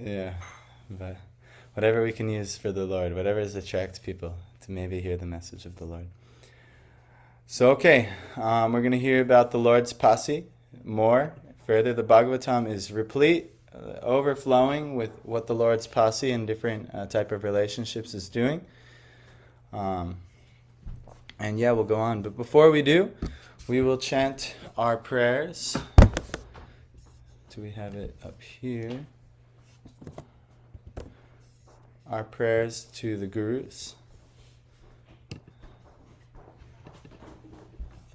Yeah, but whatever we can use for the Lord, whatever is attract people to maybe hear the message of the Lord. So okay, we're going to hear about the Lord's Posse more. Further, the Bhagavatam is replete, overflowing with what the Lord's Posse in different type of relationships is doing. And yeah, we'll go on. But before we do, we will chant our prayers. Do we have it up here? Our prayers to the Gurus.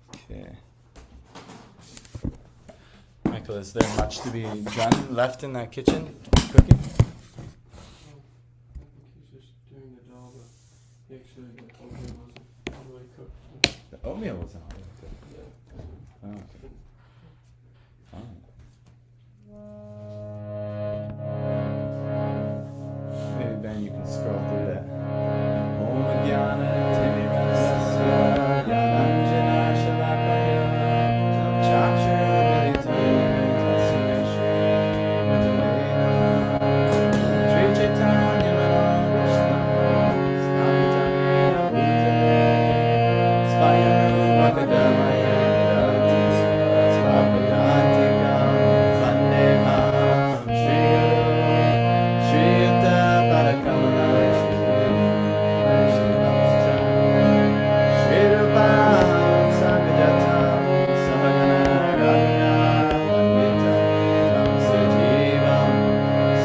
Okay. Michael, is there much to be done left in that kitchen cooking? He's just doing the dal, but actually the oatmeal wasn't all the way cooked. The oatmeal wasn't all the way cooked. Yeah. Oh, okay. Fine. Maybe Ben, you can scroll through that. Om Jnana Timirasya Jnananjana Shalakaya Chakshurmilitam Tasmai Shri Shri Chaitanya Manavishnu Snapitamena Bhutale Svayambhuvakadamaya Nidati Svapadantikam Vandeham Shri Guru Shri Yuta Parakamala Shri Vaishnavascha Shri Rupam Sangajatam Sahagana Raghunath Pandita Tam Sajivam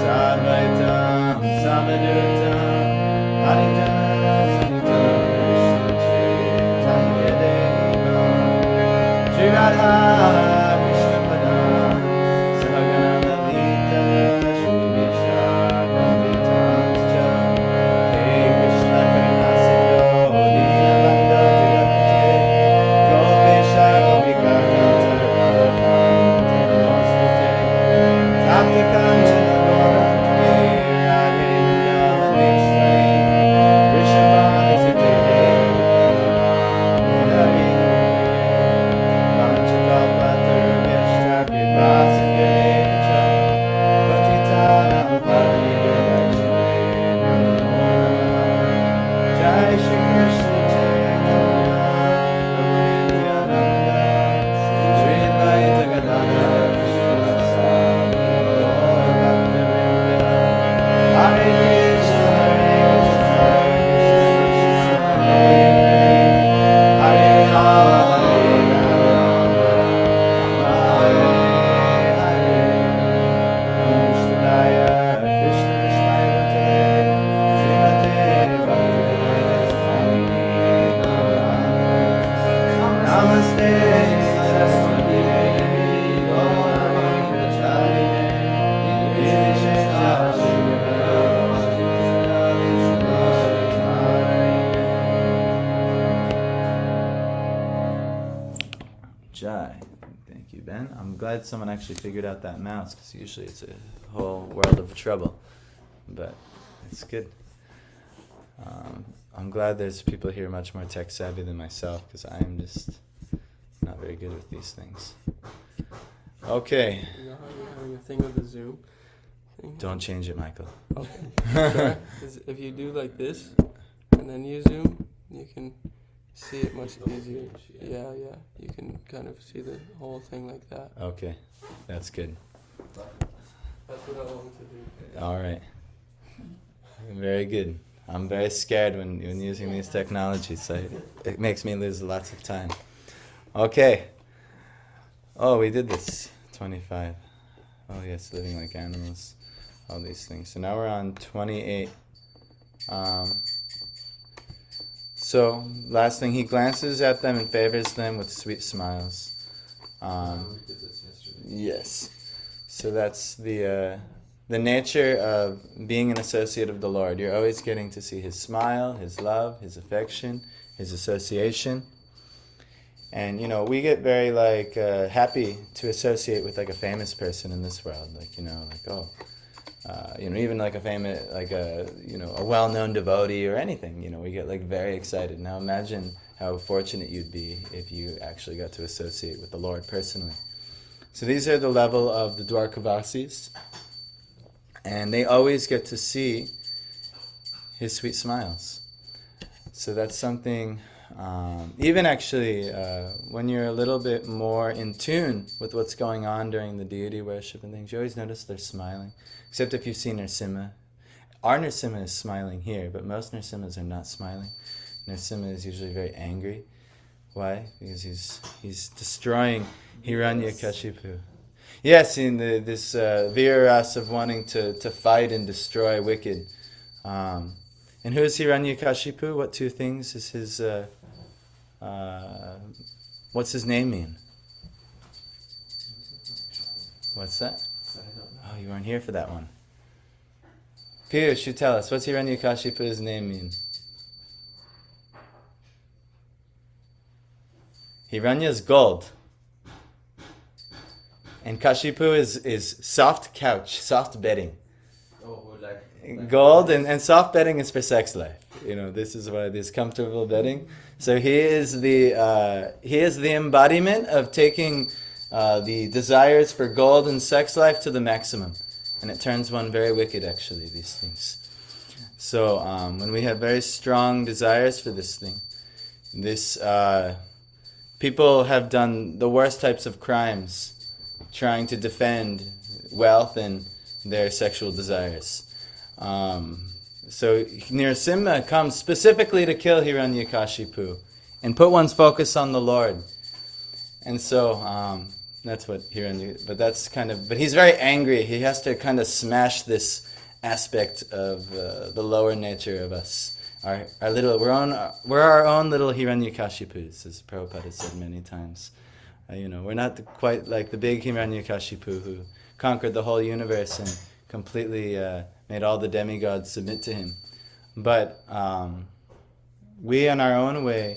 Sadvaitam Savadutam Harijana Sanitam Krishna Chaitanya Devam Shri Radha Krishna Padam Sahagana Lalita Shri Vishakam Hey Krishna Karuna Sindhu Dinabandhu Jagapate Gopesha Gopika Kanta Radha Namaste Tapta Kanchana Gauranga Radhe Vrindavaneshwari Vrishabhani Sute Devi Pranamami Panchakalpatarubhyascha Kripa Sindhudeva Cha Patitanam Pavanebhyo Namo Namah Jai Shri Krishna Chaitanya Prabhu Nityananda Shri Advaita Gadadhar Srivasadi Gaura Bhaktivinoda Hare Krishna Hare Krishna Hare Rama Hare Hare Krishna Vishnaya Bhutale Srimate Bhaktivedanta Swami Namaste Saraswati Devi Gauravani Pracharine Nirvishesha Jai. Thank you, Ben. I'm glad someone actually figured out that mouse, because usually it's a whole world of trouble. But it's good. I'm glad there's people here much more tech savvy than myself, because I am just not very good with these things. Okay. You know how you're having a thing with the Zoom thing? Don't change it, Michael. Okay. Sure. 'Cause if you do like this, and then you zoom, you can see it much easier. Yeah. You can kind of see the whole thing like that. Okay. That's good. That's what I want to do. All right. Very good. I'm very scared when using these technologies, so it makes me lose lots of time. Okay. Oh, we did this. 25. Oh, yes, living like animals. All these things. So now we're on 28. So, last thing, he glances at them and favors them with sweet smiles. Yes. So that's the nature of being an associate of the Lord. You're always getting to see His smile, His love, His affection, His association. And, we get very, happy to associate with, a famous person in this world. Even like a famous, a well-known devotee or anything, we get, very excited. Now imagine how fortunate you'd be if you actually got to associate with the Lord personally. So these are the level of the Dwarkavasis. And they always get to see his sweet smiles. So that's something, even actually, when you're a little bit more in tune with what's going on during the deity worship and things, you always notice they're smiling. Except if you've seen Nrsimha. Our Nrsimha is smiling here, but most Nrsimhas are not smiling. Nrsimha is usually very angry. Why? Because he's destroying Hiranyakashipu. Yes, in this viras of wanting to fight and destroy wicked. And who is Hiranyakashipu? What two things is his... what's his name mean? What's that? Oh, you weren't here for that one. Piyush, you tell us. What's Hiranyakashipu's name mean? Hiranya's gold. And Kashipu is soft couch, soft bedding. Gold and soft bedding is for sex life. This is why this comfortable bedding. So he is the embodiment of taking the desires for gold and sex life to the maximum. And it turns one very wicked, actually, these things. So when we have very strong desires for this thing, people have done the worst types of crimes trying to defend wealth and their sexual desires. So Nrsimha comes specifically to kill Hiranyakashipu and put one's focus on the Lord. And so that's what but he's very angry. He has to kind of smash this aspect of the lower nature of us. We're our own little Hiranyakashipus, as Prabhupada has said many times. We're not quite like the big Hiranyakashipu who conquered the whole universe and completely made all the demigods submit to him. But we, in our own way,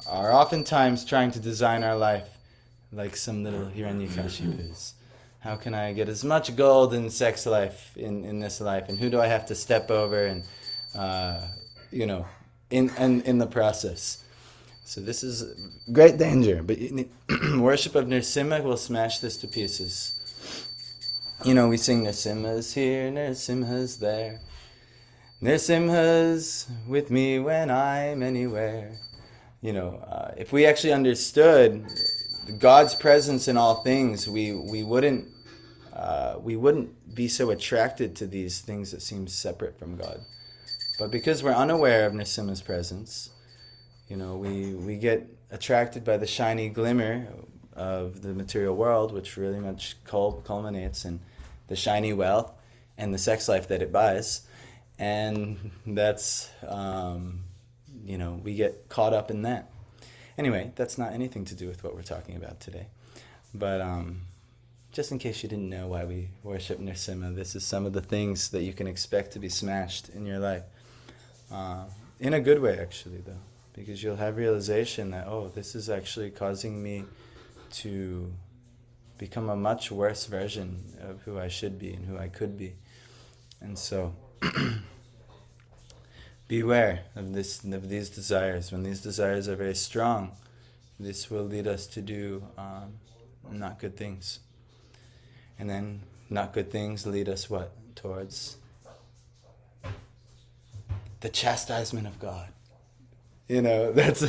are oftentimes trying to design our life like some little Hiranyakashipus. How can I get as much gold and sex life in this life? And who do I have to step over and, in the process? So this is great danger. But worship of Nrsimha will smash this to pieces. We sing Nrsimha's here, Nrsimha's there. Nrsimha's with me when I'm anywhere. If we actually understood God's presence in all things, we wouldn't be so attracted to these things that seem separate from God. But because we're unaware of Nrsimha's presence, we get attracted by the shiny glimmer of the material world, which really much culminates in the shiny wealth and the sex life that it buys. And that's, we get caught up in that. Anyway, that's not anything to do with what we're talking about today. But just in case you didn't know why we worship Nrsimha, this is some of the things that you can expect to be smashed in your life. In a good way, actually, though. Because you'll have realization that, this is actually causing me to become a much worse version of who I should be and who I could be. And so, beware of these desires. When these desires are very strong, this will lead us to do not good things. And then not good things lead us what? Towards the chastisement of God. That's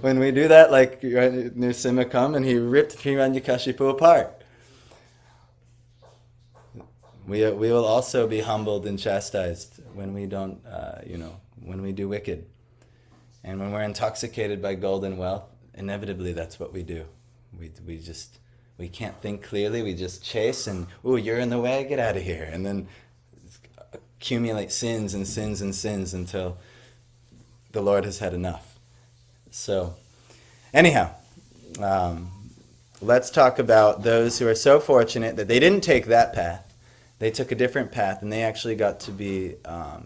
when we do that, like Nrsimha come and he ripped Hiranyakashipu apart. We will also be humbled and chastised when we don't, when we do wicked. And when we're intoxicated by gold and wealth, inevitably that's what we do. We can't think clearly, we just chase and, you're in the way, get out of here. And then accumulate sins and sins and sins until the Lord has had enough. So, anyhow, let's talk about those who are so fortunate that they didn't take that path. They took a different path, and they actually got to be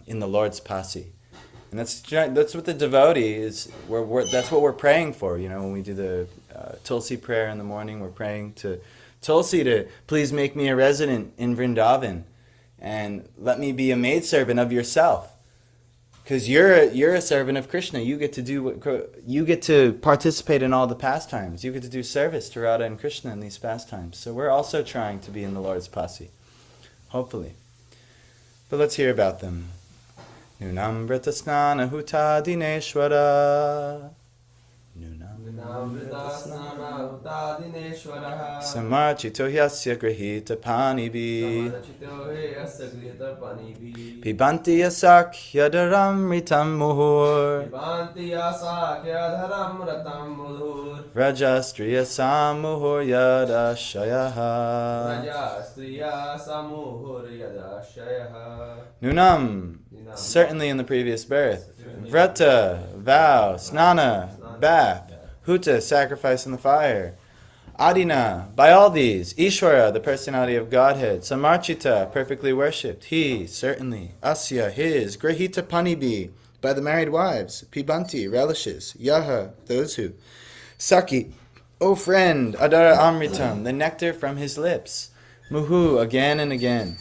in the Lord's Posse. And that's what the devotee is. That's what we're praying for. When we do the Tulsi prayer in the morning, we're praying to Tulsi to please make me a resident in Vrindavan, and let me be a maidservant of yourself. Because you're a servant of Krishna. You get to participate in all the pastimes. You get to do service to Radha and Krishna in these pastimes. So we're also trying to be in the Lord's Posse. Hopefully. But let's hear about them. Nunamrita snana huta dineshwara. Samarchito hyasya grihita panibi. Pibanti yasakya dharamritam muhur. Rajastriya samuhur yadashayaha. Nunam, certainly in the previous birth. Vrata, vow. Snana, bath. Huta, sacrifice in the fire. Adina, by all these. Ishvara, the personality of Godhead. Samarchita, perfectly worshipped. He, certainly. Asya, his. Grahita panibi, by the married wives. Pibanti, relishes. Yaha, those who. Saki, O friend. Adara amritam, the nectar from his lips. Muhu, again and again.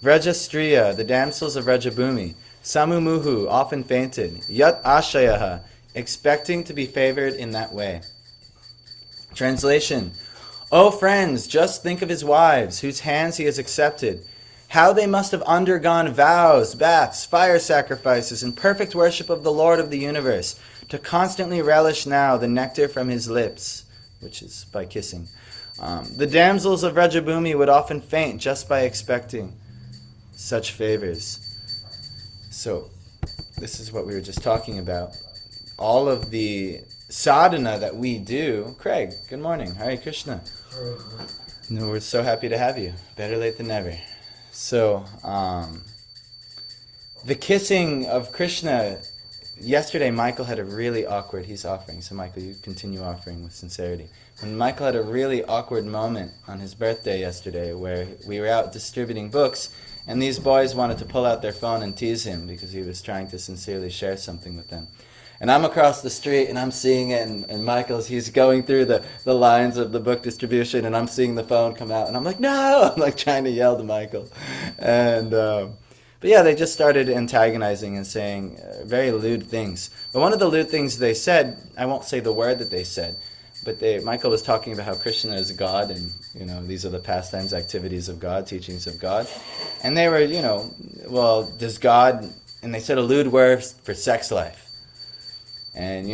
Vrajastriya, the damsels of Vrajabhumi. Samu muhu, often fainted. Yat ashayaha, expecting to be favored in that way. Translation. O friends, just think of his wives, whose hands he has accepted. How they must have undergone vows, baths, fire sacrifices, and perfect worship of the Lord of the universe, to constantly relish now the nectar from his lips, which is by kissing. The damsels of Vrajabhumi would often faint just by expecting such favors. So, this is what we were just talking about. All of the sadhana that we do. Craig, good morning. Hare Krishna. No, we're so happy to have you. Better late than never. So, the kissing of Krishna. Yesterday, Michael had a really awkward. He's offering, so Michael, you continue offering with sincerity. And Michael had a really awkward moment on his birthday yesterday, where we were out distributing books, and these boys wanted to pull out their phone and tease him because he was trying to sincerely share something with them. And I'm across the street, and I'm seeing it, and Michael's, he's going through the lines of the book distribution, and I'm seeing the phone come out, and I'm like, no! I'm like trying to yell to Michael. And, but yeah, they just started antagonizing and saying very lewd things. But one of the lewd things they said, I won't say the word that they said, but Michael was talking about how Krishna is God, and, these are the pastimes, activities of God, teachings of God. And they were, well, does God, and they said a lewd word for sex life. And,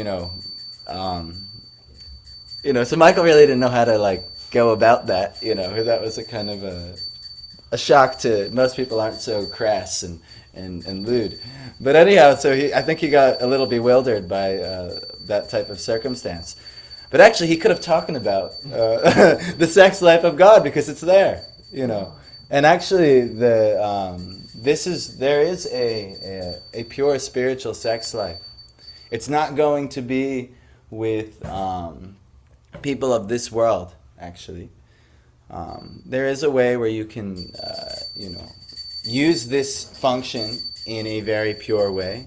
so Michael really didn't know how to, go about that, that was a kind of a shock to, most people aren't so crass and lewd. But anyhow, so I think he got a little bewildered by that type of circumstance. But actually, he could have talked about the sex life of God, because it's there, And actually, there is a pure spiritual sex life. It's not going to be with people of this world, actually. There is a way where you can, use this function in a very pure way.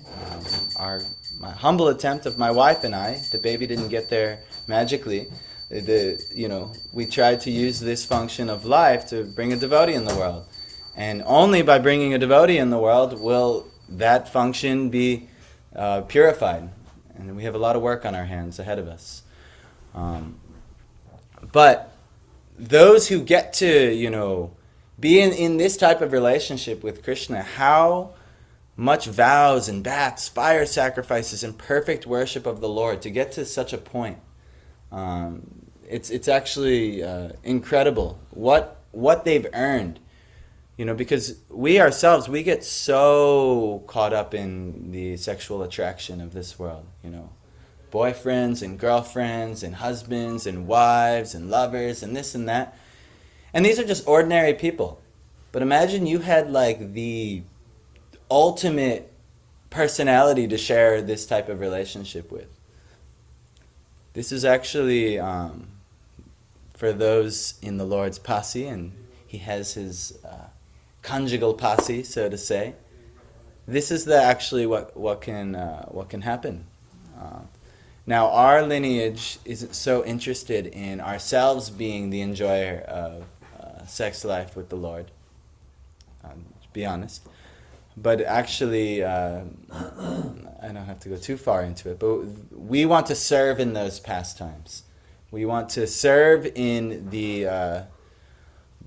My humble attempt of my wife and I, the baby didn't get there magically. We tried to use this function of life to bring a devotee in the world. And only by bringing a devotee in the world will that function be purified. And we have a lot of work on our hands ahead of us. But those who get to, be in this type of relationship with Krishna, how much vows and baths, fire sacrifices, and perfect worship of the Lord to get to such a point. It's actually incredible what they've earned. Because we ourselves, we get so caught up in the sexual attraction of this world, boyfriends and girlfriends and husbands and wives and lovers and this and that. And these are just ordinary people. But imagine you had the ultimate personality to share this type of relationship with. This is actually for those in the Lord's Posse, and he has his conjugal posse, so to say. This is actually what can happen. Now, our lineage isn't so interested in ourselves being the enjoyer of sex life with the Lord, to be honest. But actually, I don't have to go too far into it, but we want to serve in those pastimes. We want to serve in the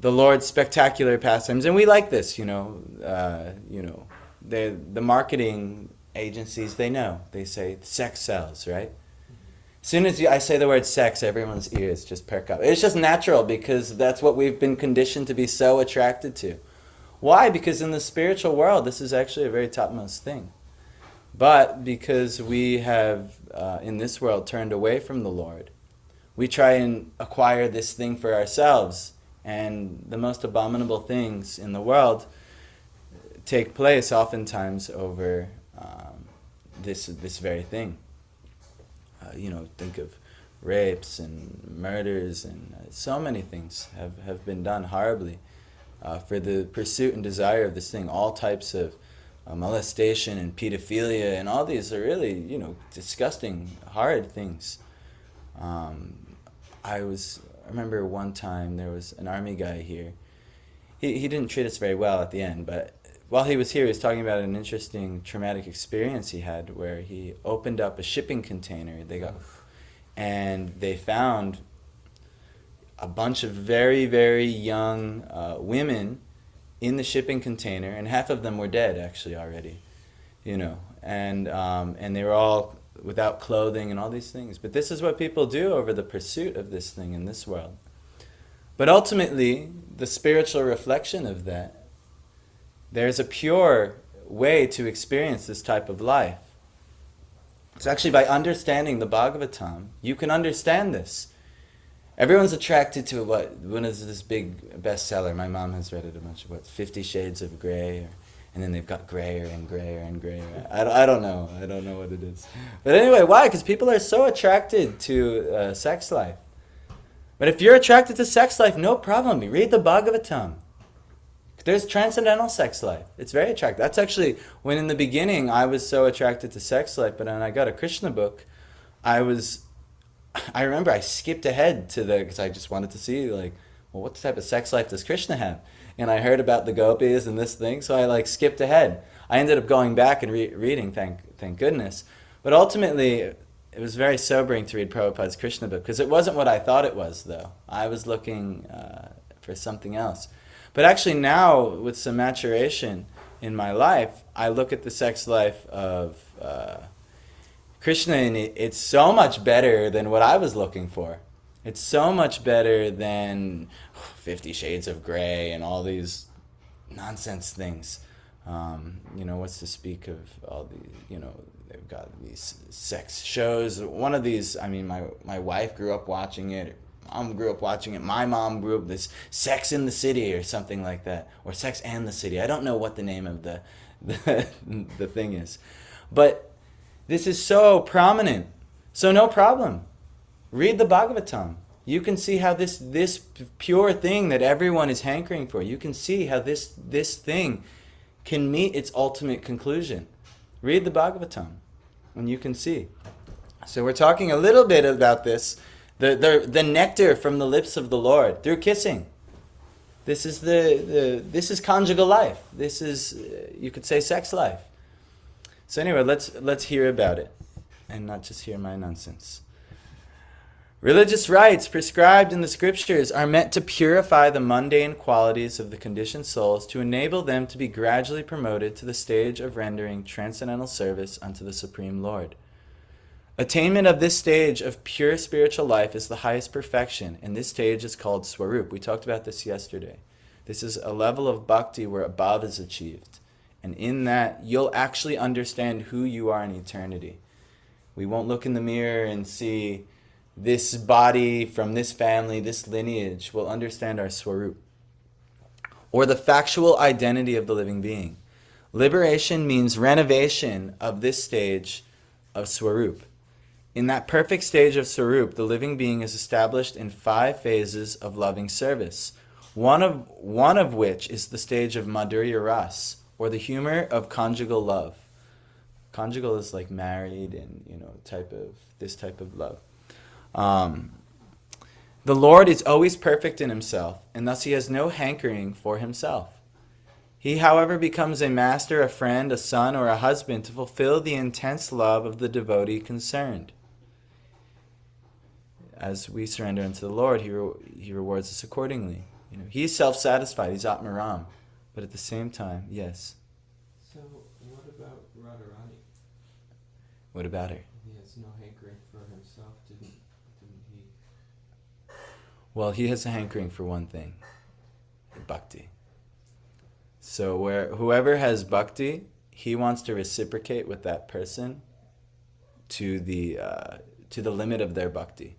the Lord's spectacular pastimes, and we like this, the marketing agencies, they know. They say sex sells, right? As soon as I say the word sex, everyone's ears just perk up. It's just natural because that's what we've been conditioned to be so attracted to. Why? Because in the spiritual world, this is actually a very topmost thing. But because we have, in this world, turned away from the Lord, we try and acquire this thing for ourselves. And the most abominable things in the world take place oftentimes over this very thing. Think of rapes and murders, and so many things have been done horribly for the pursuit and desire of this thing. All types of molestation and pedophilia, and all these are really, disgusting, horrid things. I remember one time there was an army guy here. He didn't treat us very well at the end, but while he was here, he was talking about an interesting traumatic experience he had where he opened up a shipping container and they found a bunch of very, very young women in the shipping container, and half of them were dead actually already, and they were all without clothing and all these things. But this is what people do over the pursuit of this thing in this world. But ultimately, the spiritual reflection of that, there's a pure way to experience this type of life. It's actually by understanding the Bhagavatam, you can understand this. Everyone's attracted to one is this big bestseller. My mom has read it a bunch of 50 Shades of Grey, and then they've got grayer and grayer and grayer. I don't know. I don't know what it is. But anyway, why? Because people are so attracted to sex life. But if you're attracted to sex life, no problem. You read the Bhagavatam. There's transcendental sex life. It's very attractive. That's actually when in the beginning I was so attracted to sex life, but when I got a Krishna book, I remember I skipped ahead because I just wanted to see what type of sex life does Krishna have? And I heard about the gopis and this thing, so I skipped ahead. I ended up going back and reading, thank goodness. But ultimately, it was very sobering to read Prabhupada's Krishna book, because it wasn't what I thought it was, though. I was looking for something else. But actually now, with some maturation in my life, I look at the sex life of Krishna, and it's so much better than what I was looking for. It's so much better than 50 Shades of Grey and all these nonsense things. What's to speak of all the, they've got these sex shows. One of these, my wife grew up watching it. Mom grew up watching it. My mom grew up this Sex in the City or something like that, or Sex and the City. I don't know what the name of the thing is, but this is so prominent. So no problem. Read the Bhagavatam. You can see how this pure thing that everyone is hankering for, you can see how this thing can meet its ultimate conclusion. Read the Bhagavatam, and you can see. So we're talking a little bit about this. The nectar from the lips of the Lord through kissing. This is this is conjugal life. This is, you could say, sex life. So anyway, let's hear about it, and not just hear my nonsense. Religious rites prescribed in the scriptures are meant to purify the mundane qualities of the conditioned souls, to enable them to be gradually promoted to the stage of rendering transcendental service unto the Supreme Lord. Attainment of this stage of pure spiritual life is the highest perfection, and this stage is called Swarup. We talked about this yesterday. This is a level of bhakti where above is achieved. And in that, you'll actually understand who you are in eternity. We won't look in the mirror and see this body from this family, this lineage. We'll understand our Swarup, or the factual identity of the living being. Liberation means renovation of this stage of Swarup. In that perfect stage of Swarup, the living being is established in 5 phases of loving service, one of which is the stage of Madhurya Ras, or the humor of conjugal love. Conjugal is like married and, this type of love. The Lord is always perfect in himself, and thus he has no hankering for himself. He, however, becomes a master, a friend, a son, or a husband to fulfill the intense love of the devotee concerned. As we surrender unto the Lord, he rewards us accordingly. He's self-satisfied. He's Atmaram. But at the same time, yes. So, what about Radharani? What about her? He has no hankering for himself, didn't he? Well, he has a hankering for one thing. Bhakti. So whoever has bhakti, he wants to reciprocate with that person to the limit of their bhakti.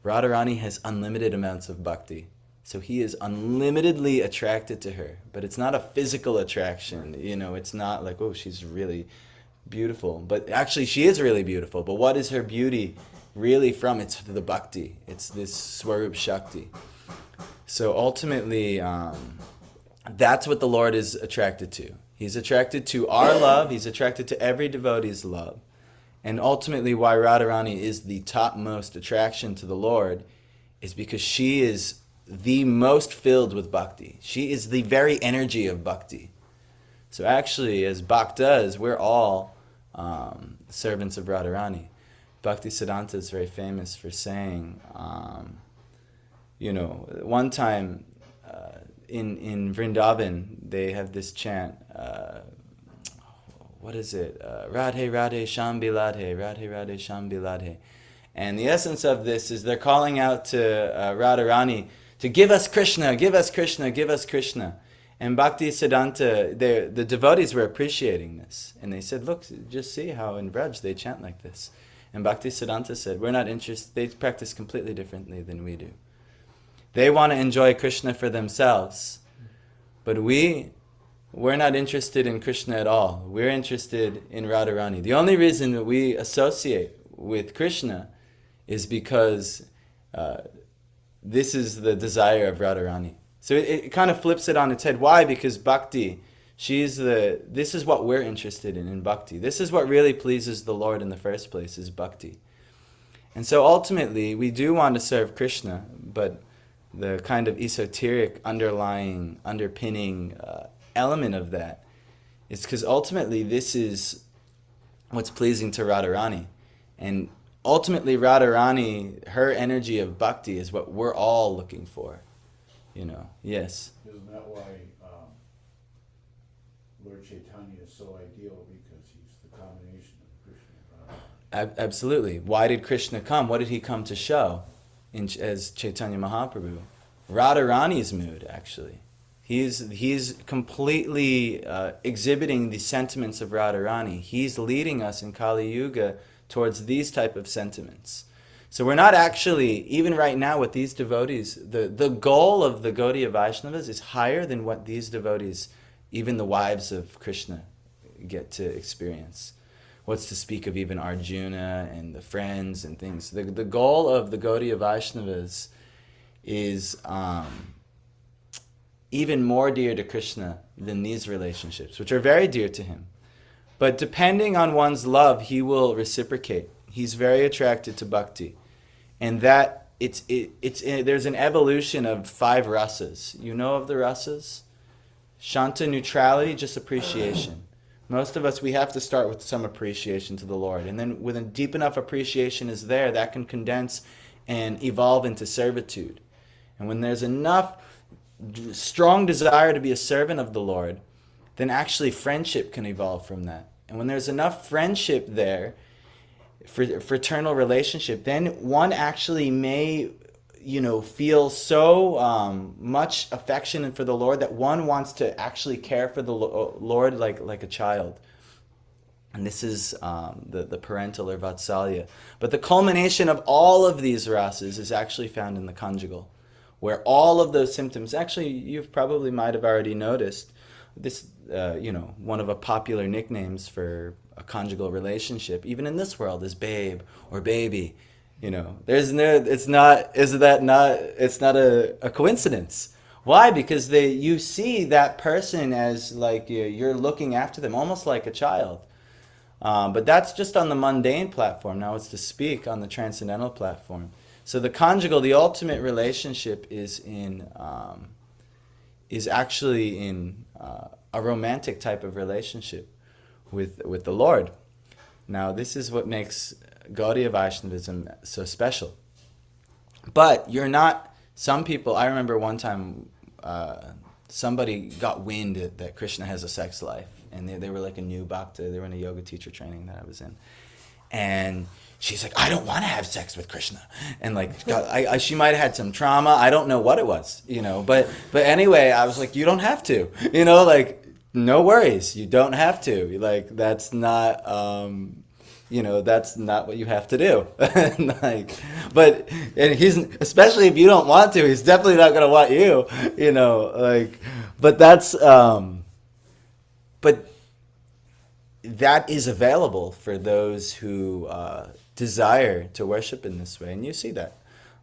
Radharani has unlimited amounts of bhakti. So he is unlimitedly attracted to her. But it's not a physical attraction. It's not like, oh, she's really beautiful. But actually, she is really beautiful. But what is her beauty really from? It's the bhakti. It's this Swarup Shakti. So ultimately, that's what the Lord is attracted to. He's attracted to our love. He's attracted to every devotee's love. And ultimately, why Radharani is the topmost attraction to the Lord is because she is the most filled with bhakti. She is the very energy of bhakti. So actually, as Bhaktas, we're all servants of Radharani. Bhakti Siddhanta is very famous for saying, one time in Vrindavan, they have this chant, what is it? Radhe Radhe Sham Biladhe, Radhe Radhe Sham Biladhe. And the essence of this is they're calling out to Radharani to give us Krishna, give us Krishna, give us Krishna. And Bhakti Siddhanta, the devotees were appreciating this. And they said, look, just see how in Braj they chant like this. And Bhakti Siddhanta said, we're not interested, they practice completely differently than we do. They want to enjoy Krishna for themselves. But we're not interested in Krishna at all. We're interested in Radharani. The only reason that we associate with Krishna is because this is the desire of Radharani. So it kind of flips it on its head. Why? Because bhakti, this is what we're interested in bhakti. This is what really pleases the Lord in the first place, is bhakti. And so ultimately, we do want to serve Krishna, but the kind of esoteric underpinning element of that is because ultimately this is what's pleasing to Radharani. And ultimately Radharani, her energy of bhakti is what we're all looking for. Yes. Isn't that why Lord Chaitanya is so ideal, because he's the combination of Krishna and Radha? Absolutely. Why did Krishna come? What did he come to show as Chaitanya Mahaprabhu? Radharani's mood, actually. He's completely exhibiting the sentiments of Radharani. He's leading us in Kali Yuga towards these type of sentiments. So we're not actually, even right now with these devotees, the goal of the Gaudiya Vaishnavas is higher than what these devotees, even the wives of Krishna, get to experience. What's to speak of even Arjuna and the friends and things. The goal of the Gaudiya Vaishnavas is even more dear to Krishna than these relationships, which are very dear to him. But depending on one's love, he will reciprocate. He's very attracted to bhakti. And that there's an evolution of 5 rasas. You know of the rasas? Shanta, neutrality, just appreciation. Most of us, we have to start with some appreciation to the Lord. And then when a deep enough appreciation is there, that can condense and evolve into servitude. And when there's enough strong desire to be a servant of the Lord, then actually friendship can evolve from that. And when there's enough friendship there, fraternal relationship, then one actually may, feel so much affection for the Lord that one wants to actually care for the Lord like a child. And this is the parental or vatsalya. But the culmination of all of these rasas is actually found in the conjugal, where all of those symptoms, actually you've probably might have already noticed, this, one of the popular nicknames for a conjugal relationship, even in this world, is babe or baby. It's not a coincidence. Why? Because you see that person as like you're looking after them, almost like a child. But that's just on the mundane platform. Now it's to speak on the transcendental platform. So the conjugal, the ultimate relationship is actually in a romantic type of relationship with the Lord. Now this is what makes Gaudiya Vaishnavism so special. But you're not some people, I remember one time somebody got wind that Krishna has a sex life, and they were like a new bhakta. They were in a yoga teacher training that I was in, and she's like, I don't want to have sex with Krishna, and like she might have had some trauma. I don't know what it was, but anyway, I was like, you don't have to, like, no worries, you don't have to, like, that's not that's not what you have to do. And he's, especially if you don't want to, he's definitely not going to want you, but that's, but that is available for those who desire to worship in this way. And you see that.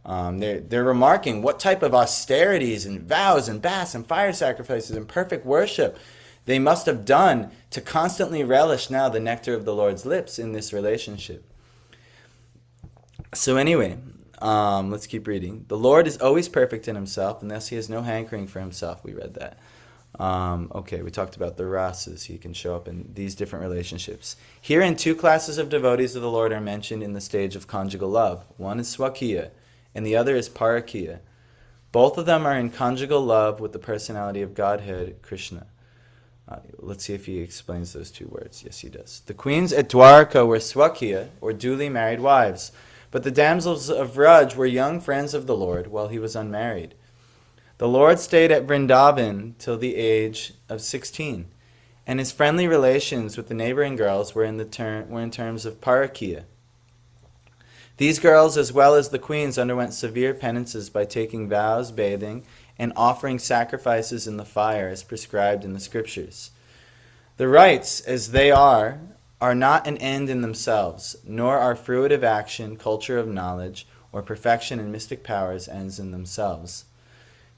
They're remarking what type of austerities and vows and baths and fire sacrifices and perfect worship they must have done to constantly relish now the nectar of the Lord's lips in this relationship. So anyway, let's keep reading. The Lord is always perfect in himself, and thus he has no hankering for himself. We read that. Okay, we talked about the rasas. He can show up in these different relationships. Herein, two classes of devotees of the Lord are mentioned in the stage of conjugal love. One is swakiya, and the other is parakiya. Both of them are in conjugal love with the personality of Godhead, Krishna. Let's see if he explains those two words. Yes, he does. The queens at Dwarka were swakiya, or duly married wives, but the damsels of Vraj were young friends of the Lord while he was unmarried. The Lord stayed at Vrindavan till the age of 16, and his friendly relations with the neighboring girls were in terms of parakiya. These girls, as well as the queens, underwent severe penances by taking vows, bathing, and offering sacrifices in the fire as prescribed in the scriptures. The rites, as they are not an end in themselves, nor are fruitive action, culture of knowledge, or perfection in mystic powers ends in themselves.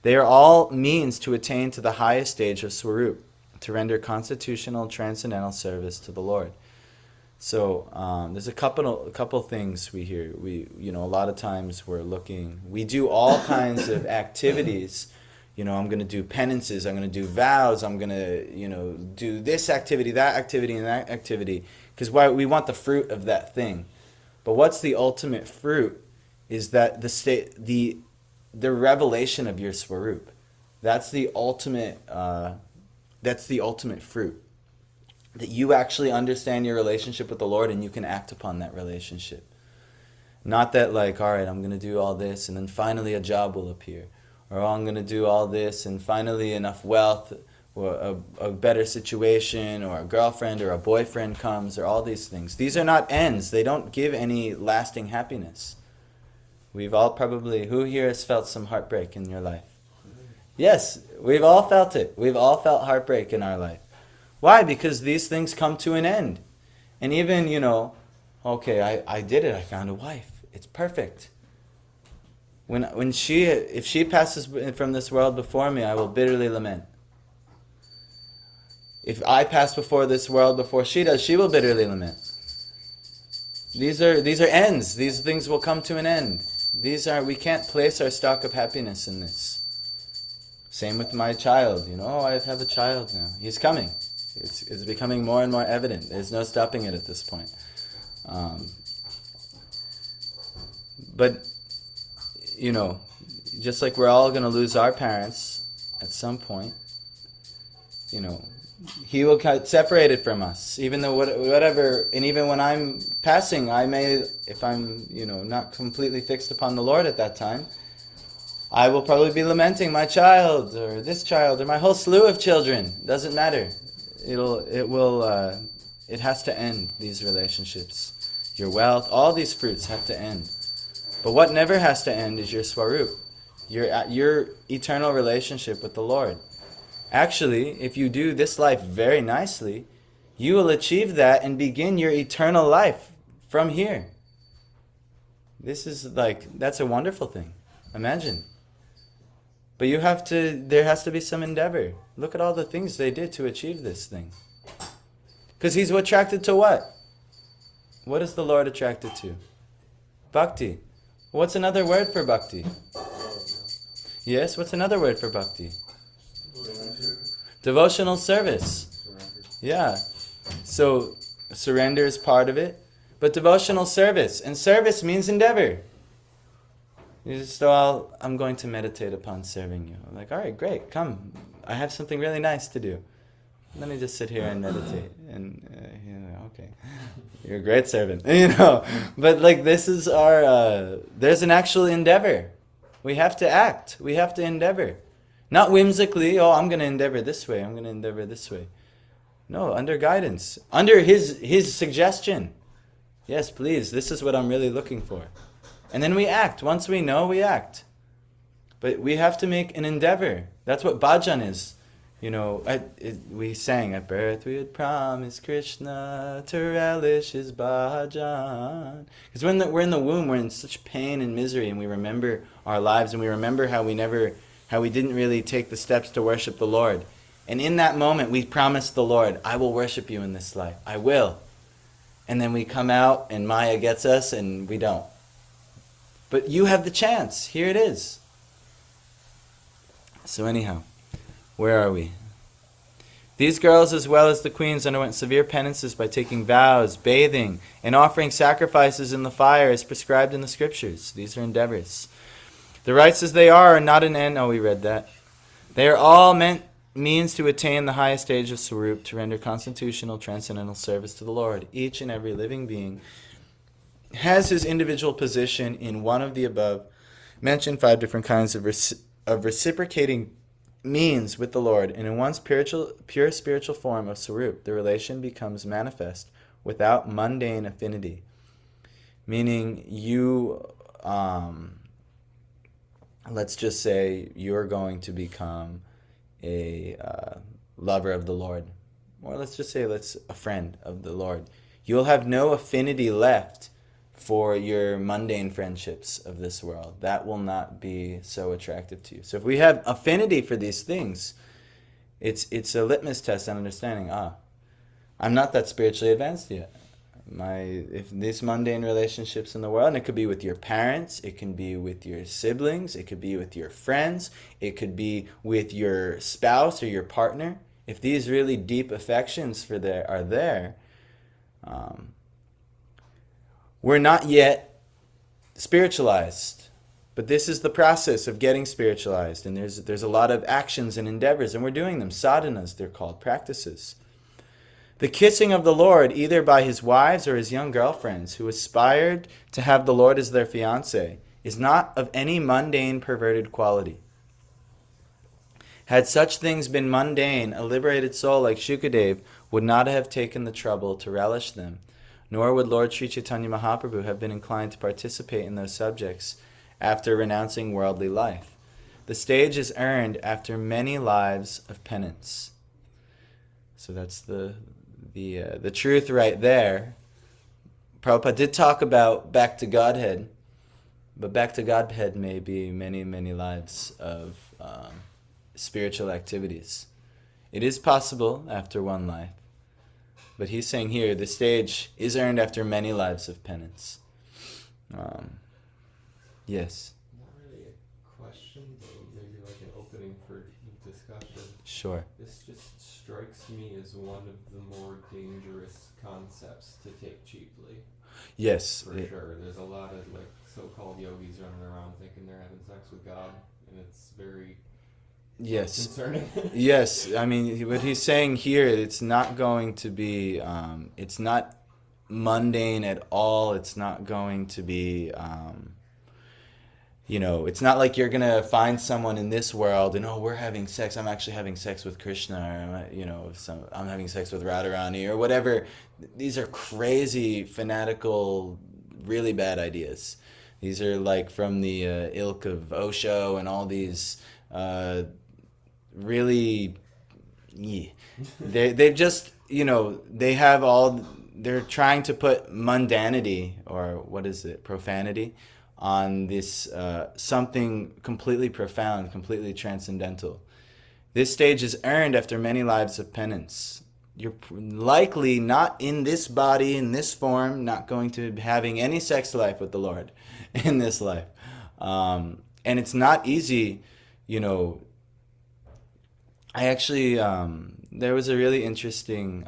They are all means to attain to the highest stage of Swarup, to render constitutional transcendental service to the Lord. So there's a couple things we hear. A lot of times we do all kinds of activities. I'm going to do penances, I'm going to do vows, I'm going to, do this activity, that activity, and that activity, because we want the fruit of that thing. But what's the ultimate fruit is that the revelation of your Swarup. That's the ultimate fruit. That you actually understand your relationship with the Lord and you can act upon that relationship. Not that like, all right, I'm going to do all this and then finally a job will appear. Or I'm going to do all this and finally enough wealth or a better situation or a girlfriend or a boyfriend comes or all these things. These are not ends. They don't give any lasting happiness. We've all probably, who here has felt some heartbreak in your life? Yes, we've all felt it. We've all felt heartbreak in our life. Why? Because these things come to an end. And even, okay, I did it. I found a wife. It's perfect. If she passes from this world before me, I will bitterly lament. If I pass before this world before she does, she will bitterly lament. These are ends. These things will come to an end. We can't place our stock of happiness in this. Same with my child. I have a child now. He's coming. It's becoming more and more evident. There's no stopping it at this point. But, just like we're all going to lose our parents at some point, he will get separated from us. Even though whatever, and even when I'm passing, I may, if I'm, not completely fixed upon the Lord at that time, I will probably be lamenting my child or this child or my whole slew of children. Doesn't matter. It has to end, these relationships. Your wealth, all these fruits have to end. But what never has to end is your Swarup, your eternal relationship with the Lord. Actually, if you do this life very nicely, you will achieve that and begin your eternal life from here. This is that's a wonderful thing. Imagine. But there has to be some endeavor. Look at all the things they did to achieve this thing. Because he's attracted to what? What is the Lord attracted to? Bhakti. What's another word for bhakti? Yes, what's another word for bhakti? Devotional service. Yeah. So surrender is part of it. But devotional service. And service means endeavor. You just, oh, I'm going to meditate upon serving you. I'm like, all right, great, come. I have something really nice to do. Let me just sit here and meditate. And, okay, you're a great servant, But like, this is there's an actual endeavor. We have to act. We have to endeavor. Not whimsically, oh, I'm going to endeavor this way. I'm going to endeavor this way. No, under guidance. Under his suggestion. Yes, please, this is what I'm really looking for. And then we act. Once we know, we act. But we have to make an endeavor. That's what bhajan is. We sang, at birth we had promised Krishna to relish his bhajan. Because when we're in the womb, we're in such pain and misery, and we remember our lives, and we remember how we didn't really take the steps to worship the Lord. And in that moment, we promised the Lord, I will worship you in this life. I will. And then we come out, and Maya gets us, and we don't. But you have the chance. Here it is. So anyhow, where are we? These girls, as well as the queens, underwent severe penances by taking vows, bathing, and offering sacrifices in the fire as prescribed in the scriptures. These are endeavors. The rites as they are not an end. Oh, we read that. They are all means to attain the highest stage of Swarup, to render constitutional, transcendental service to the Lord. Each and every living being has his individual position in one of the above mentioned 5 different kinds of reciprocating means with the Lord, and in one's pure spiritual form of Swarup, the relation becomes manifest without mundane affinity. Meaning you, let's just say you're going to become a lover of the Lord, or let's just say a friend of the Lord. You'll have no affinity left for your mundane friendships of this world. That will not be so attractive to you. So if we have affinity for these things, it's a litmus test on understanding, I'm not that spiritually advanced yet. If these mundane relationships in the world, and it could be with your parents, it can be with your siblings, it could be with your friends, it could be with your spouse or your partner. If these really deep affections are there, we're not yet spiritualized. But this is the process of getting spiritualized, and there's a lot of actions and endeavors, and we're doing them. Sadhanas, they're called, practices. The kissing of the Lord, either by his wives or his young girlfriends who aspired to have the Lord as their fiancé, is not of any mundane, perverted quality. Had such things been mundane, a liberated soul like Shukadev would not have taken the trouble to relish them, nor would Lord Sri Chaitanya Mahaprabhu have been inclined to participate in those subjects after renouncing worldly life. The stage is earned after many lives of penance. So that's the truth right there. Prabhupada did talk about back to Godhead, but back to Godhead may be many, many lives of spiritual activities. It is possible after one life. But he's saying here, the stage is earned after many lives of penance. Yes? Not really a question, but maybe like an opening for discussion. Sure. This just strikes me as one of the more dangerous concepts to take cheaply. Yes. For sure. There's a lot of like so-called yogis running around thinking they're having sex with God, and it's very concerning. Yes. I mean, what he's saying here, it's not going to be, it's not mundane at all. It's not going to be, it's not like you're going to find someone in this world and, we're having sex. I'm actually having sex with Krishna, or, I'm having sex with Radharani or whatever. These are crazy, fanatical, really bad ideas. These are like from the ilk of Osho and all these really, they've just, they're trying to put mundanity, or what is it, profanity, on this something completely profound, completely transcendental. This stage is earned after many lives of penance. You're likely not in this body, in this form, not going to be having any sex life with the Lord in this life. And it's not easy, I actually, there was a really interesting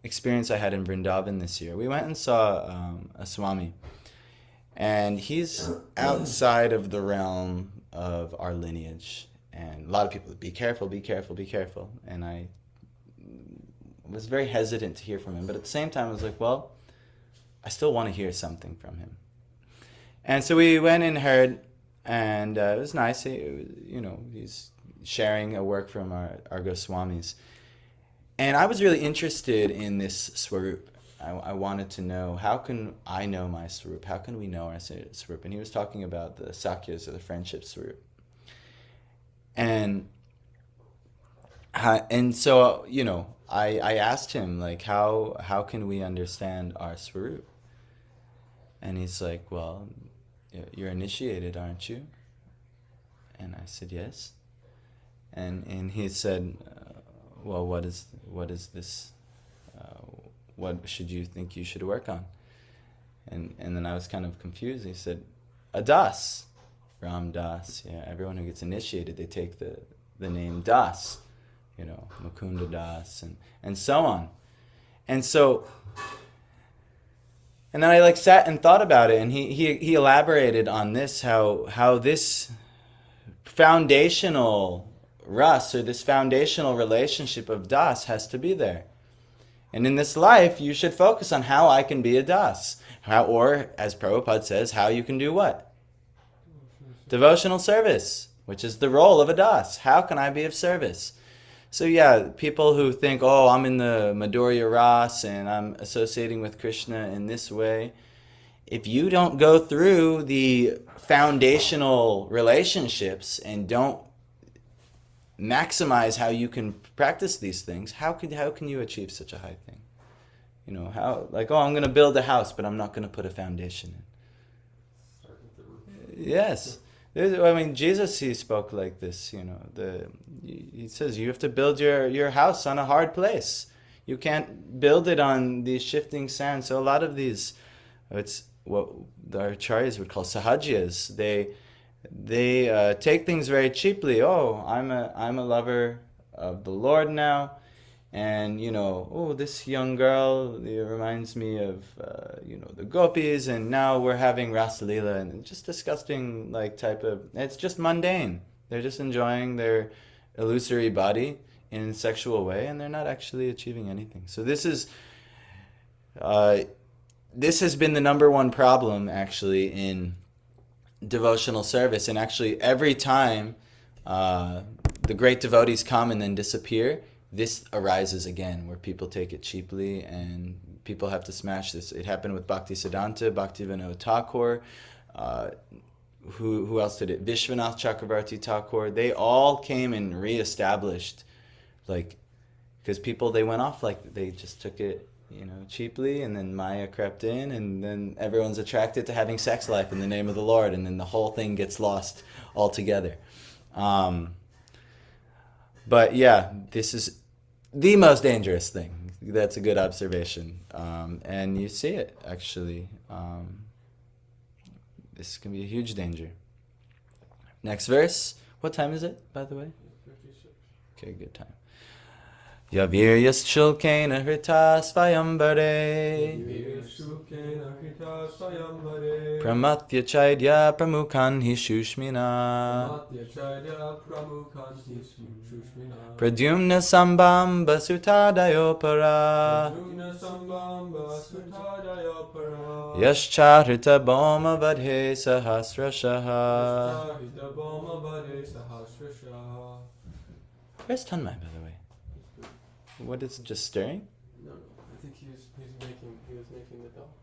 experience I had in Vrindavan this year. We went and saw a Swami. And he's outside of the realm of our lineage. And a lot of people, be careful, be careful, be careful. And I was very hesitant to hear from him. But at the same time, I was like, well, I still want to hear something from him. And so we went and heard, and it was nice. He's sharing a work from our Goswamis. And I was really interested in this Swarup. I wanted to know, how can I know my Swarup? How can we know our Swarup? And he was talking about the Sakyas, or the friendship Swarup. And so, I asked him, like, how can we understand our Swarup? And he's like, well, you're initiated, aren't you? And I said, yes. And he said, well, what is this? What should you think you should work on? And then I was kind of confused. He said, a Das, Ram Das. Yeah, everyone who gets initiated, they take the name Das, Mukunda Das, and so on. And then I sat and thought about it, and he elaborated on this, how this foundational ras, or this foundational relationship of Das, has to be there. And in this life, you should focus on how I can be a Das. Or, as Prabhupada says, how you can do what? Devotional service, which is the role of a Das. How can I be of service? So yeah, people who think, oh, I'm in the Madhurya Ras and I'm associating with Krishna in this way. If you don't go through the foundational relationships and don't maximize how you can practice these things, how can you achieve such a high thing? I'm going to build a house, but I'm not going to put a foundation in. Yes. Jesus, he spoke like this, he says you have to build your house on a hard place. You can't build it on these shifting sands. So a lot of these, it's what the acharyas would call sahajas. They take things very cheaply. Oh, I'm a lover of the Lord now, and this young girl, it reminds me of the gopis, and now we're having Rasalila, and just disgusting type of. It's just mundane. They're just enjoying their illusory body in a sexual way, and they're not actually achieving anything. So this has been the number one problem actually in devotional service. And actually every time the great devotees come and then disappear, this arises again, where people take it cheaply and people have to smash this. It happened with Bhaktisiddhanta, Bhaktivinoda Thakur, who else did it? Vishwanath Chakravarti Thakur. They all came and reestablished, because people, they went off, they just took it cheaply, and then Maya crept in, and then everyone's attracted to having sex life in the name of the Lord, and then the whole thing gets lost altogether. But yeah, this is the most dangerous thing. That's a good observation. And you see it, actually. This can be a huge danger. Next verse. What time is it, by the way? 56. Okay, good time. Yaviryas shulkena hrita svayambare Pramatya chaidya pramukhan hi shushmina Pradyumna sambamba sutadayopara Yascharita boma vadhe sahasrashaha. Where's Tanmay, by the way? What is it, just staring? No, I think he was making the doll.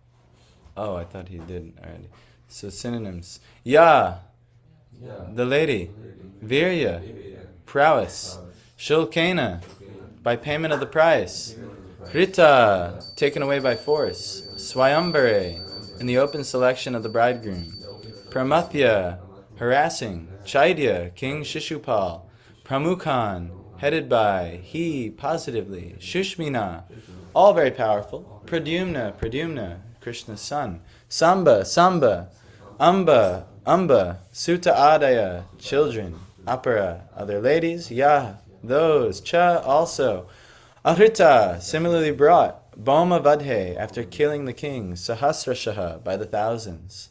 Oh, I thought he did already. So synonyms. Ya, the lady. Virya, prowess. Shulkena, by payment of the price. Rita, taken away by force. Swayambare, in the open selection of the bridegroom. Pramathya, harassing. Chaidya, King Shishupal. Pramukhan, headed by, he, positively. Shushmina, all very powerful. Pradyumna, Krishna's son. Samba, Amba, Suta Adaya, children. Apara, other ladies. Yah, those. Cha, also. Ahrita, similarly brought. Boma Vadhe, after killing the king. Sahasrashaha, by the thousands.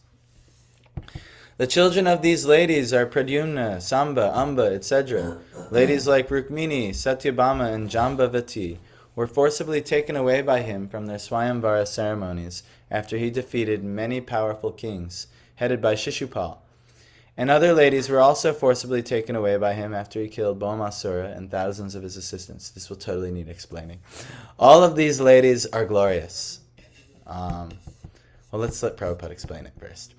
The children of these ladies are Pradyumna, Samba, Amba, etc. Ladies like Rukmini, Satyabhama, and Jambavati were forcibly taken away by him from their Swayamvara ceremonies after he defeated many powerful kings, headed by Shishupal. And other ladies were also forcibly taken away by him after he killed Bhaumasura and thousands of his assistants. This will totally need explaining. All of these ladies are glorious. Well, let's let Prabhupada explain it first.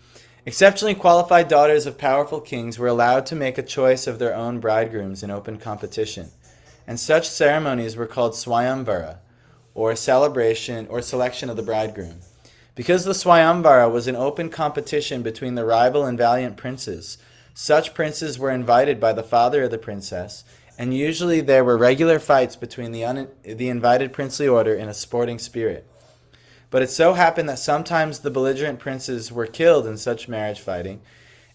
Exceptionally qualified daughters of powerful kings were allowed to make a choice of their own bridegrooms in open competition. And such ceremonies were called Swayamvara, or celebration or selection of the bridegroom. Because the Swayamvara was an open competition between the rival and valiant princes, such princes were invited by the father of the princess, and usually there were regular fights between the invited princely order in a sporting spirit. But it so happened that sometimes the belligerent princes were killed in such marriage fighting,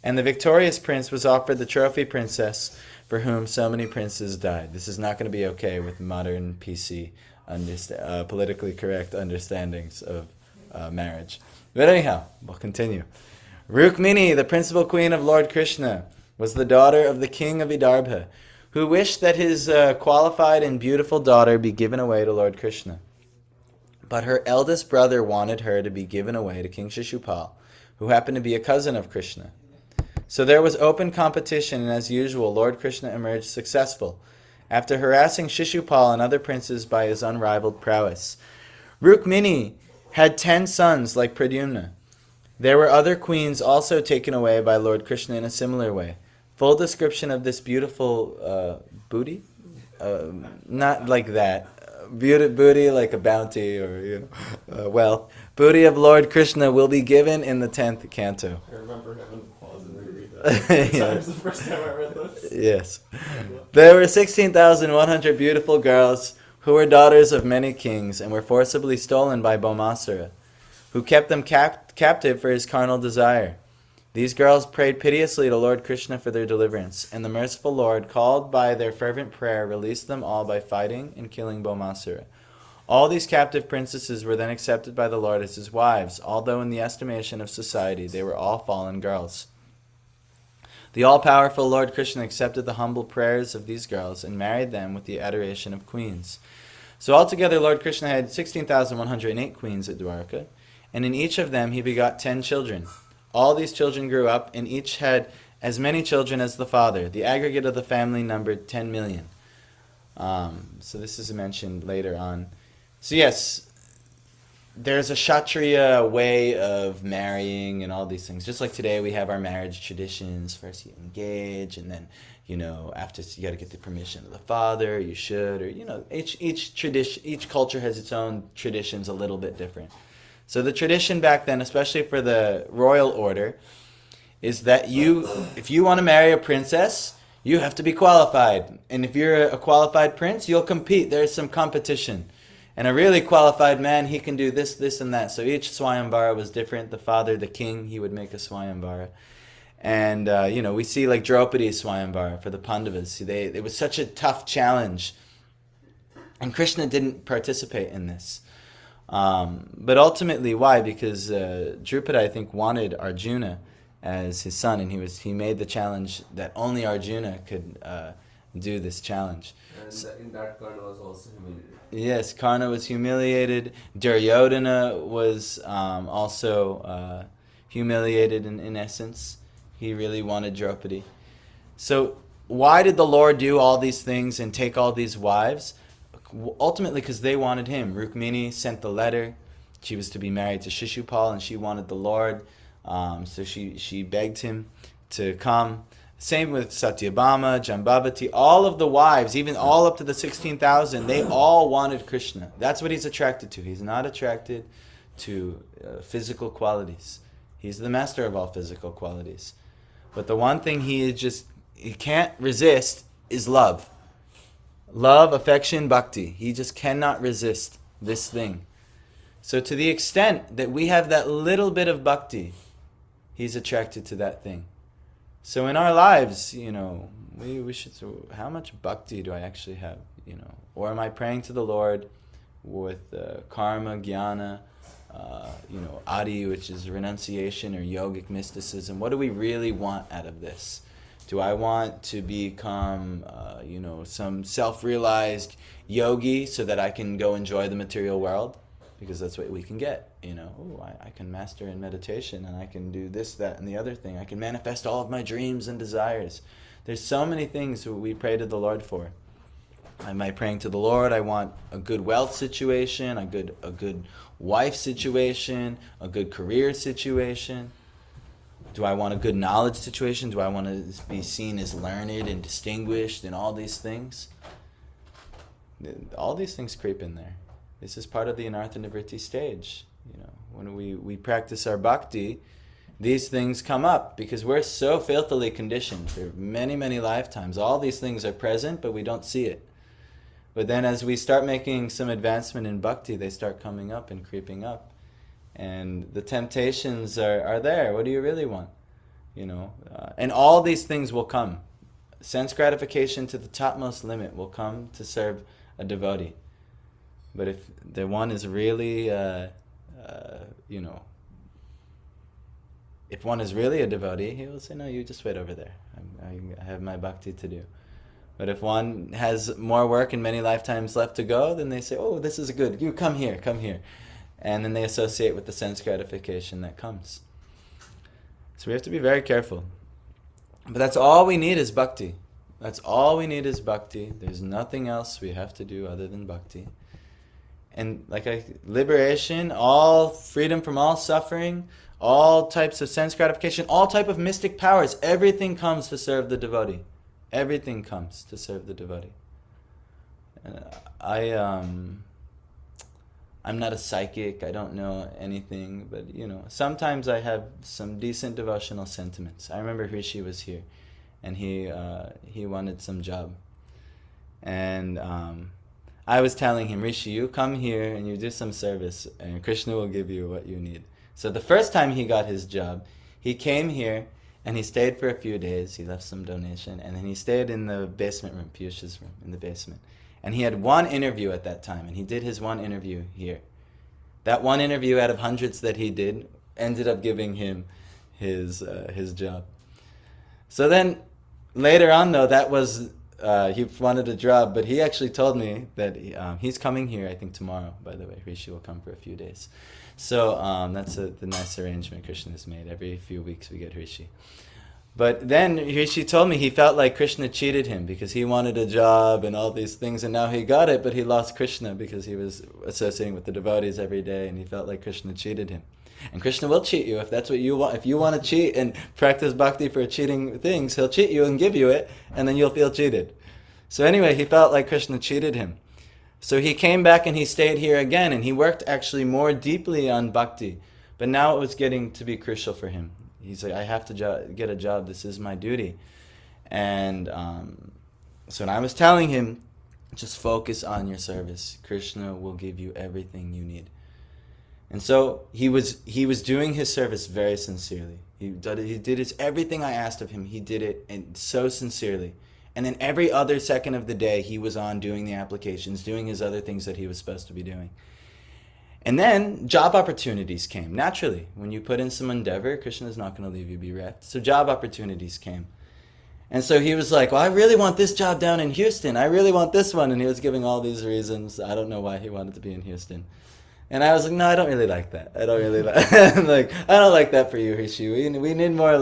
and the victorious prince was offered the trophy princess for whom so many princes died. This is not going to be okay with modern PC, politically correct understandings of marriage. But anyhow, we'll continue. Rukmini, the principal queen of Lord Krishna, was the daughter of the king of Vidarbha, who wished that his qualified and beautiful daughter be given away to Lord Krishna. But her eldest brother wanted her to be given away to King Shishupal, who happened to be a cousin of Krishna. So there was open competition, and as usual, Lord Krishna emerged successful, after harassing Shishupal and other princes by his unrivaled prowess. Rukmini had 10 sons like Pradyumna. There were other queens also taken away by Lord Krishna in a similar way. Full description of this beautiful booty? Not like that. Booty like a bounty or wealth. Booty of Lord Krishna will be given in the 10th canto. I remember having to pause and reread that. Yeah. That was the first time I read those. Yes. There were 16,100 beautiful girls who were daughters of many kings and were forcibly stolen by Bhaumasura, who kept them captive for his carnal desire. These girls prayed piteously to Lord Krishna for their deliverance, and the merciful Lord, called by their fervent prayer, released them all by fighting and killing Bhaumasura. All these captive princesses were then accepted by the Lord as his wives, although in the estimation of society they were all fallen girls. The all-powerful Lord Krishna accepted the humble prayers of these girls and married them with the adoration of queens. So altogether Lord Krishna had 16,108 queens at Dwarka, and in each of them he begot 10 children. All these children grew up, and each had as many children as the father. The aggregate of the family numbered 10 million. So this is mentioned later on. So yes, there's a Kshatriya way of marrying and all these things. Just like today we have our marriage traditions. First you engage, and then, after you got to get the permission of the father, you should, or, each tradition, each culture has its own traditions a little bit different. So the tradition back then, especially for the royal order, is that if you want to marry a princess, you have to be qualified. And if you're a qualified prince, you'll compete. There's some competition. And a really qualified man, he can do this, this, and that. So each Swayamvara was different. The father, the king, he would make a Swayamvara. And, we see like Draupadi's Swayamvara for the Pandavas. It was such a tough challenge. And Krishna didn't participate in this. But ultimately, why? Because Drupada, I think, wanted Arjuna as his son, and he made the challenge that only Arjuna could do this challenge. And in that Karna was also humiliated. Yes, Karna was humiliated. Duryodhana was also humiliated in essence. He really wanted Draupadi. So why did the Lord do all these things and take all these wives? Ultimately, because they wanted him. Rukmini sent the letter. She was to be married to Shishupal, and she wanted the Lord. So she begged him to come. Same with Satyabhama, Jambavati. All of the wives, even all up to the 16,000, they all wanted Krishna. That's what he's attracted to. He's not attracted to physical qualities. He's the master of all physical qualities. But the one thing he can't resist is love. Love, affection, bhakti. He just cannot resist this thing. So to the extent that we have that little bit of bhakti, he's attracted to that thing. So in our lives, we should, how much bhakti do I actually have? Or am I praying to the Lord with karma, jnana, Adi, which is renunciation or yogic mysticism. What do we really want out of this? Do I want to become, some self-realized yogi so that I can go enjoy the material world? Because that's what we can get, I can master in meditation and I can do this, that, and the other thing. I can manifest all of my dreams and desires. There's so many things we pray to the Lord for. Am I praying to the Lord? I want a good wealth situation, a good wife situation, a good career situation. Do I want a good knowledge situation? Do I want to be seen as learned and distinguished and all these things? All these things creep in there. This is part of the Anartha Nivritti stage. When we practice our bhakti, these things come up because we're so filthily conditioned for many, many lifetimes. All these things are present, but we don't see it. But then as we start making some advancement in bhakti, they start coming up and creeping up. And the temptations are there. What do you really want? And all these things will come. Sense gratification to the topmost limit will come to serve a devotee. But if the one is really, if one is really a devotee, he will say, no, you just wait over there. I have my bhakti to do. But if one has more work and many lifetimes left to go, then they say, oh, this is good. You come here. And then they associate with the sense gratification that comes. So we have to be very careful. But that's all we need is bhakti. That's all we need is bhakti. There's nothing else we have to do other than bhakti. And liberation, all freedom from all suffering, all types of sense gratification, all type of mystic powers, everything comes to serve the devotee. Everything comes to serve the devotee. And I'm not a psychic, I don't know anything, but sometimes I have some decent devotional sentiments. I remember Rishi was here, and he wanted some job. And I was telling him, Rishi, you come here and you do some service, and Krishna will give you what you need. So the first time he got his job, he came here, and he stayed for a few days. He left some donation, and then he stayed in the basement room, Piyush's room, in the basement. And he had one interview at that time, and he did his one interview here. That one interview out of hundreds that he did ended up giving him his job. So then, later on though, that was, he wanted a job, but he actually told me that he's coming here, I think tomorrow, by the way. Rishi will come for a few days. So that's the nice arrangement Krishna has made. Every few weeks we get Rishi. But then Rishi told me he felt like Krishna cheated him because he wanted a job and all these things, and now he got it, but he lost Krishna because he was associating with the devotees every day, and he felt like Krishna cheated him. And Krishna will cheat you if that's what you want. If you want to cheat and practice bhakti for cheating things, he'll cheat you and give you it, and then you'll feel cheated. So anyway, he felt like Krishna cheated him. So he came back and he stayed here again, and he worked actually more deeply on bhakti. But now it was getting to be crucial for him. He's like, I have to get a job. This is my duty. And so I was telling him, just focus on your service. Krishna will give you everything you need. And so he was doing his service very sincerely. He did everything I asked of him. He did it and so sincerely. And then every other second of the day, he was on doing the applications, doing his other things that he was supposed to be doing. And then job opportunities came. Naturally, when you put in some endeavor, Krishna is not going to leave you bereft. So job opportunities came. And so he was like, well, I really want this job down in Houston. I really want this one. And he was giving all these reasons. I don't know why he wanted to be in Houston. And I was like, no, I don't really like that. I don't really like I don't like that for you, Rishi. We need more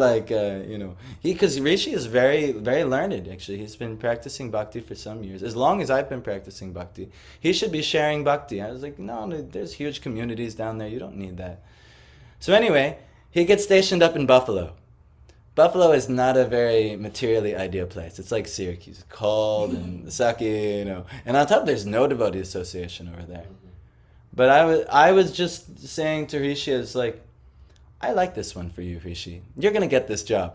because Rishi is very, very learned, actually. He's been practicing bhakti for some years. As long as I've been practicing bhakti. He should be sharing bhakti. I was like, no, there's huge communities down there. You don't need that. So anyway, he gets stationed up in Buffalo. Buffalo is not a very materially ideal place. It's like Syracuse, cold and sake, And on top, there's no devotee association over there. But I was just saying to Rishi, I was like, I like this one for you, Rishi. You're going to get this job.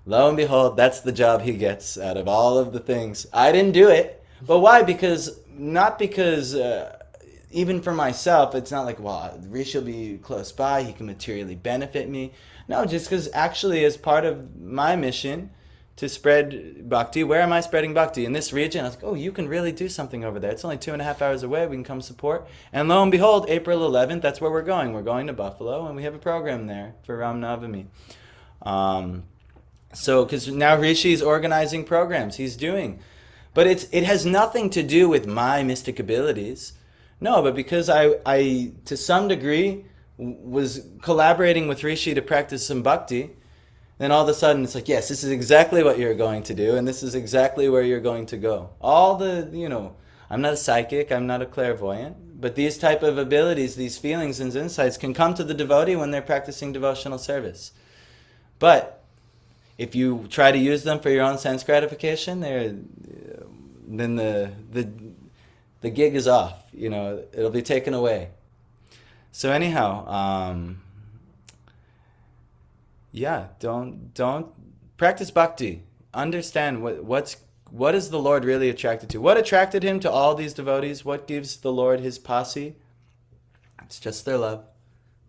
Lo and behold, that's the job he gets out of all of the things. I didn't do it. But why? Not because even for myself, it's not like, well, Rishi will be close by. He can materially benefit me. No, just because actually as part of my mission to spread bhakti. Where am I spreading bhakti? In this region. I was like, oh, you can really do something over there. It's only 2.5 hours away. We can come support. And lo and behold, April 11th, that's where we're going. We're going to Buffalo, and we have a program there for Ram Navami. So, because now Rishi's organizing programs, he's doing. But it has nothing to do with my mystic abilities. No, but because I to some degree, was collaborating with Rishi to practice some bhakti, then all of a sudden it's like, yes, this is exactly what you're going to do, and this is exactly where you're going to go. All the, I'm not a psychic, I'm not a clairvoyant, but these type of abilities, these feelings and insights can come to the devotee when they're practicing devotional service. But if you try to use them for your own sense gratification, then the gig is off. It'll be taken away. So anyhow, don't practice bhakti. Understand what is the Lord really attracted to. What attracted him to all these devotees? What gives the Lord his posse? It's just their love.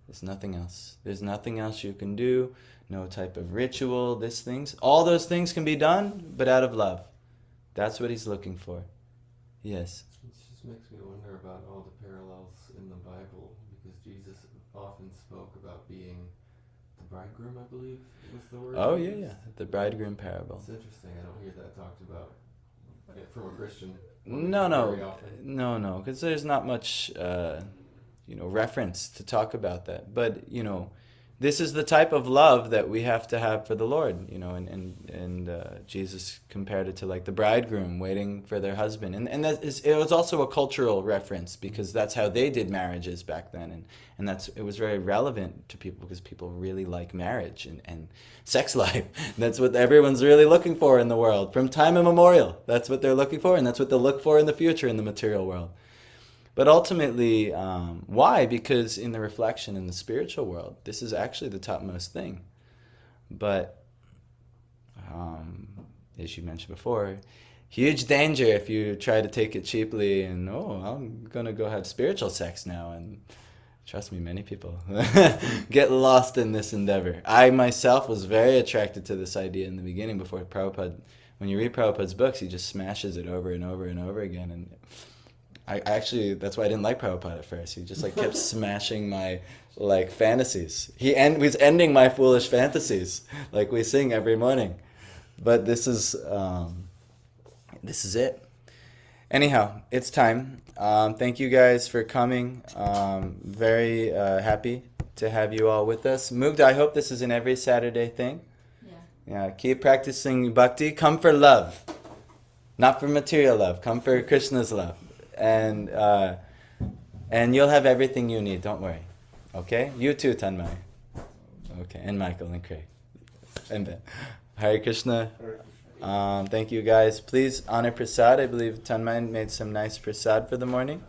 There's nothing else. There's nothing else you can do. No type of ritual, things. All those things can be done, but out of love. That's what he's looking for. Yes. It just makes me wonder about all the parallels in the Bible, because Jesus often spoke about being the bridegroom, I believe was the word. Oh, yeah. The bridegroom parable. It's interesting. I don't hear that talked about from a Christian. No, because there's not much, reference to talk about that. But, this is the type of love that we have to have for the Lord, and Jesus compared it to like the bridegroom waiting for their husband. And it was also a cultural reference, because that's how they did marriages back then. And it was very relevant to people, because people really like marriage and sex life. That's what everyone's really looking for in the world from time immemorial. That's what they're looking for, and that's what they'll look for in the future in the material world. But ultimately, why? Because in the reflection in the spiritual world, this is actually the topmost thing. But, as you mentioned before, huge danger if you try to take it cheaply and, I'm going to go have spiritual sex now. And trust me, many people get lost in this endeavor. I myself was very attracted to this idea in the beginning before Prabhupada. When you read Prabhupada's books, he just smashes it over and over and over again. And I actually, that's why I didn't like Prabhupada at first. He just kept smashing my fantasies. He was ending my foolish fantasies, like we sing every morning. But this is it. Anyhow, it's time. Thank you guys for coming. Very happy to have you all with us. Mugdha, I hope this is an every Saturday thing. Yeah. Keep practicing bhakti. Come for love, not for material love. Come for Krishna's love. And you'll have everything you need. Don't worry. Okay? You too, Tanmay. Okay, and Michael and Craig. And Ben. Hare Krishna. Thank you guys. Please honor prasad. I believe Tanmay made some nice prasad for the morning.